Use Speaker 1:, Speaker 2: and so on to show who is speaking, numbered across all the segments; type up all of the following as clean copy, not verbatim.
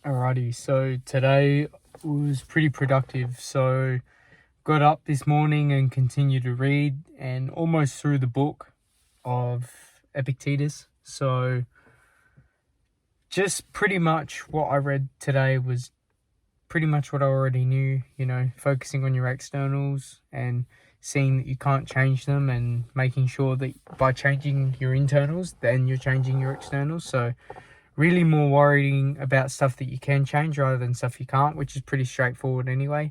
Speaker 1: Alrighty, so today was pretty productive. So got up this morning and continued to read and almost through the book of Epictetus. So just pretty much what I read today was pretty much what I already knew, focusing on your externals and seeing that you can't change them and making sure that by changing your internals, then you're changing your externals. So really more worrying about stuff that you can change rather than stuff you can't, which is pretty straightforward anyway.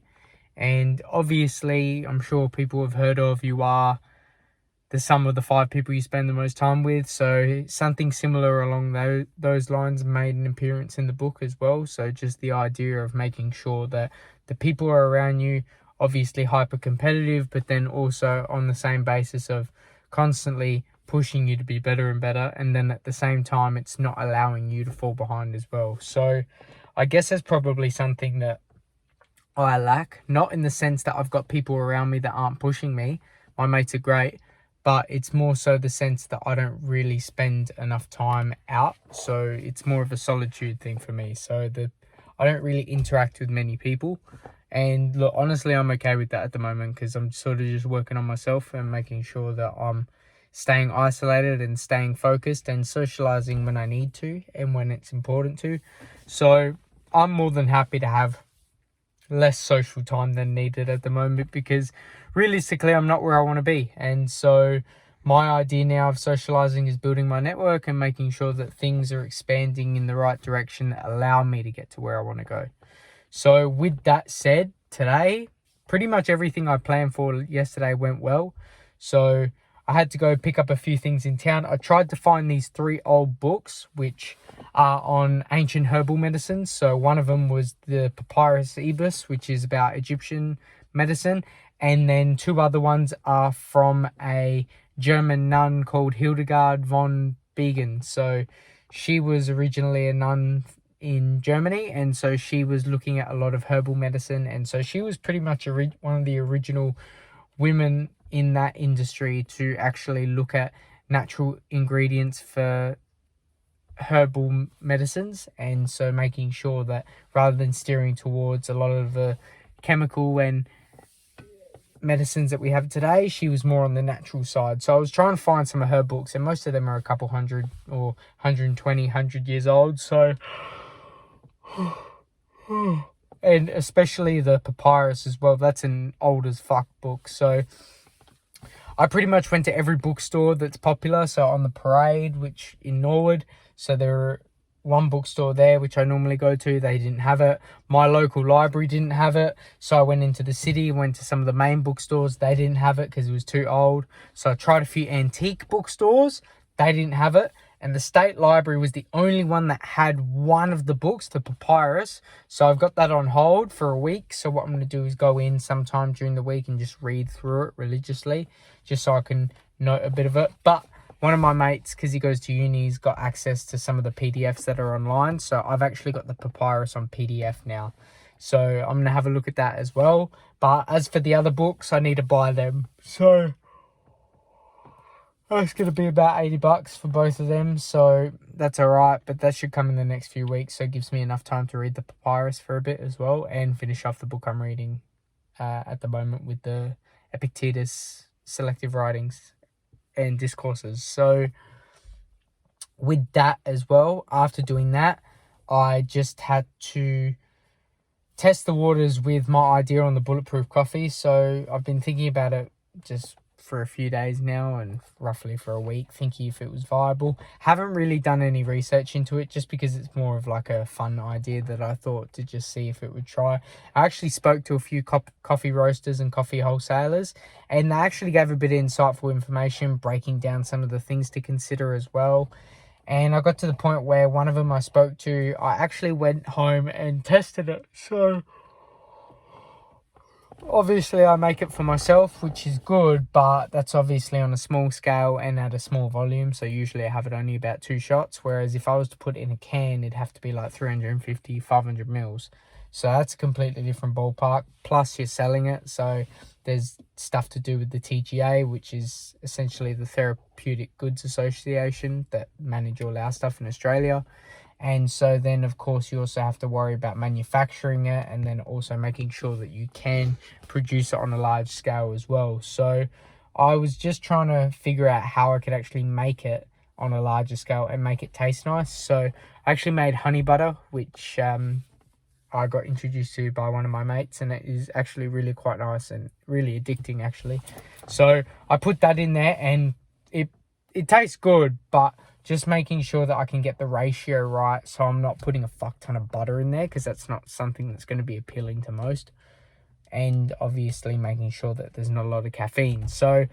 Speaker 1: And obviously, I'm sure people have heard of you are the sum of the 5 people you spend the most time with. So something similar along those lines made an appearance in the book as well. So just the idea of making sure that the people are around you, obviously hyper competitive, but then also on the same basis of constantly pushing you to be better and better, and then at the same time it's not allowing you to fall behind as well. So I guess that's probably something that I lack, not in the sense that I've got people around me that aren't pushing me. My mates are great, but it's more so the sense that I don't really spend enough time out. So it's more of a solitude thing for me. So I don't really interact with many people. And look, honestly, I'm okay with that at the moment because I'm sort of just working on myself and making sure that I'm staying isolated and staying focused and socializing when I need to and when it's important to. So I'm more than happy to have less social time than needed at the moment because realistically I'm not where I want to be. And so my idea now of socializing is building my network and making sure that things are expanding in the right direction that allow me to get to where I want to go. So with that said, today pretty much everything I planned for yesterday went well. So I had to go pick up a few things in town. I tried to find these 3 old books which are on ancient herbal medicines. So one of them was the Papyrus Ebus, which is about Egyptian medicine. And then 2 other ones are from a German nun called Hildegard von Bingen. So she was originally a nun in Germany, and so she was looking at a lot of herbal medicine. And so she was pretty much one of the original women in that industry to actually look at natural ingredients for herbal medicines, and so making sure that rather than steering towards a lot of the chemical and medicines that we have today, she was more on the natural side. So I was trying to find some of her books, and most of them are a couple hundred or 100 years old. So and especially the Papyrus as well, that's an old as fuck book. So I pretty much went to every bookstore that's popular. So on the Parade, which in Norwood, so there are one bookstore there, which I normally go to. They didn't have it. My local library didn't have it. So I went into the city, went to some of the main bookstores. They didn't have it because it was too old. So I tried a few antique bookstores. They didn't have it. And the State Library was the only one that had one of the books, the Papyrus. So I've got that on hold for a week. So what I'm going to do is go in sometime during the week and just read through it religiously, just so I can note a bit of it. But one of my mates, because he goes to uni, he's got access to some of the PDFs that are online. So I've actually got the Papyrus on PDF now. So I'm going to have a look at that as well. But as for the other books, I need to buy them. So it's going to be about $80 for both of them. So that's all right. But that should come in the next few weeks. So it gives me enough time to read the Papyrus for a bit as well and finish off the book I'm reading at the moment with the Epictetus Selective Writings and Discourses. So with that as well, after doing that, I just had to test the waters with my idea on the bulletproof coffee. So I've been thinking about it just for a few days now and roughly for a week, thinking if it was viable. Haven't really done any research into it just because it's more of like a fun idea that I thought to just see if it would try. I actually spoke to a few coffee roasters and coffee wholesalers, and they actually gave a bit of insightful information, breaking down some of the things to consider as well. And I got to the point where one of them I spoke to, I actually went home and tested it. So obviously I make it for myself, which is good, but that's obviously on a small scale and at a small volume. So usually I have it only about 2 shots, whereas if I was to put it in a can, it'd have to be like 350, 500 mils. So that's a completely different ballpark. Plus you're selling it, so there's stuff to do with the TGA, which is essentially the Therapeutic Goods Association that manage all our stuff in Australia. And so then, of course, you also have to worry about manufacturing it, and then also making sure that you can produce it on a large scale as well. So I was just trying to figure out how I could actually make it on a larger scale and make it taste nice. So I actually made honey butter, which I got introduced to by one of my mates, and it is actually really quite nice and really addicting actually. So I put that in there, and it tastes good, but just making sure that I can get the ratio right, so I'm not putting a fuck ton of butter in there, because that's not something that's going to be appealing to most. And obviously making sure that there's not a lot of caffeine. So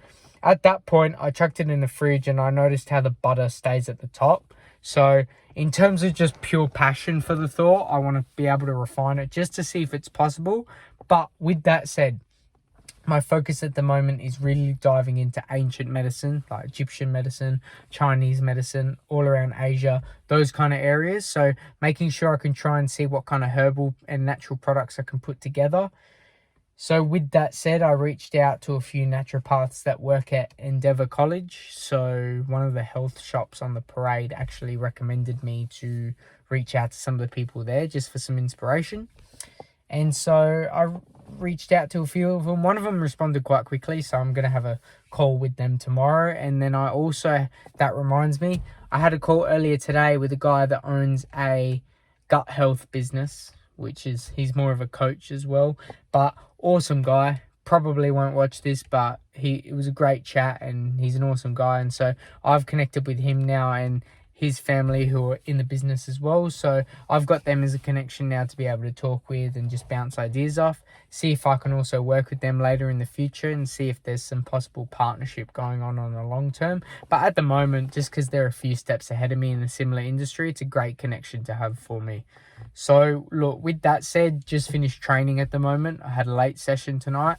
Speaker 1: at that point, I chucked it in the fridge, and I noticed how the butter stays at the top. So in terms of just pure passion for the thought, I want to be able to refine it just to see if it's possible. But with that said, my focus at the moment is really diving into ancient medicine, like Egyptian medicine, Chinese medicine, all around Asia, those kind of areas. So making sure I can try and see what kind of herbal and natural products I can put together. So with that said, I reached out to a few naturopaths that work at Endeavour College. So one of the health shops on the parade actually recommended me to reach out to some of the people there just for some inspiration. And so I reached out to a few of them. One of them responded quite quickly, so I'm going to have a call with them tomorrow. And then I also, that reminds me, I had a call earlier today with a guy that owns a gut health business, which is, he's more of a coach as well, but awesome guy. Probably won't watch this, but it was a great chat, and he's an awesome guy. And so I've connected with him now, and his family who are in the business as well. So I've got them as a connection now to be able to talk with and just bounce ideas off, see if I can also work with them later in the future, and see if there's some possible partnership going on the long term. But at the moment, just because they're a few steps ahead of me in a similar industry, it's a great connection to have for me. So look, with that said, just finished training at the moment. I had a late session tonight.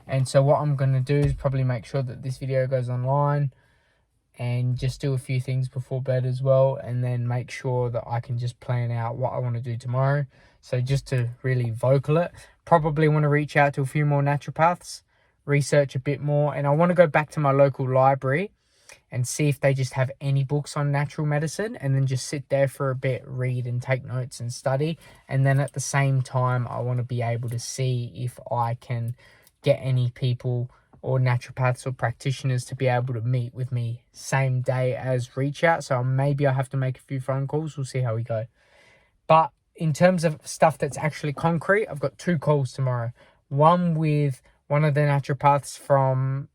Speaker 1: And so what I'm going to do is probably make sure that this video goes online, and just do a few things before bed as well, and then make sure that I can just plan out what I want to do tomorrow. So just to really vocal it, probably want to reach out to a few more naturopaths, research a bit more, and I want to go back to my local library and see if they just have any books on natural medicine, and then just sit there for a bit, read and take notes and study. And then at the same time, I want to be able to see if I can get any people or naturopaths or practitioners to be able to meet with me same day as reach out. So maybe I have to make a few phone calls. We'll see how we go. But in terms of stuff that's actually concrete, I've got 2 calls tomorrow. One with one of the naturopaths from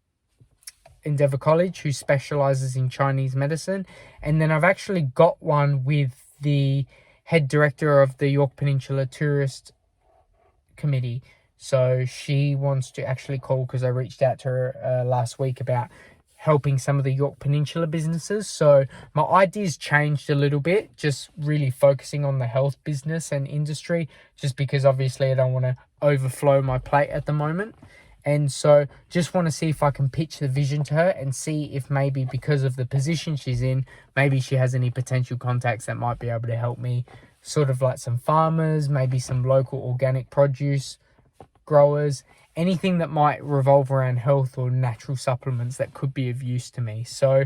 Speaker 1: Endeavour College who specializes in Chinese medicine. And then I've actually got one with the head director of the Yorke Peninsula Tourist Committee. So she wants to actually call, because I reached out to her last week about helping some of the Yorke Peninsula businesses. So my ideas changed a little bit, just really focusing on the health business and industry, just because obviously I don't want to overflow my plate at the moment. And so just want to see if I can pitch the vision to her and see if maybe because of the position she's in, maybe she has any potential contacts that might be able to help me, sort of like some farmers, maybe some local organic produce growers, anything that might revolve around health or natural supplements that could be of use to me. So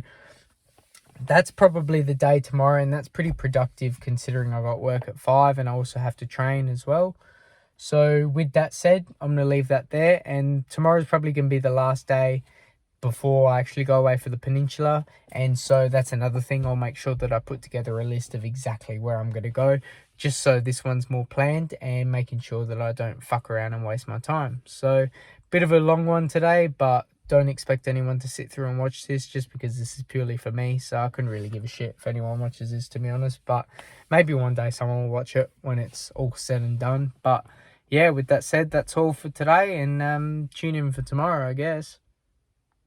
Speaker 1: that's probably the day tomorrow, and that's pretty productive considering I got work at 5 and I also have to train as well. So with that said, I'm going to leave that there, and tomorrow's probably going to be the last day before I actually go away for the peninsula. And so that's another thing. I'll make sure that I put together a list of exactly where I'm going to go, just so this one's more planned, and making sure that I don't fuck around and waste my time. So bit of a long one today, but don't expect anyone to sit through and watch this, just because this is purely for me. So I couldn't really give a shit if anyone watches this, to be honest, but maybe one day someone will watch it when it's all said and done. But yeah, with that said, that's all for today, and tune in for tomorrow, I guess.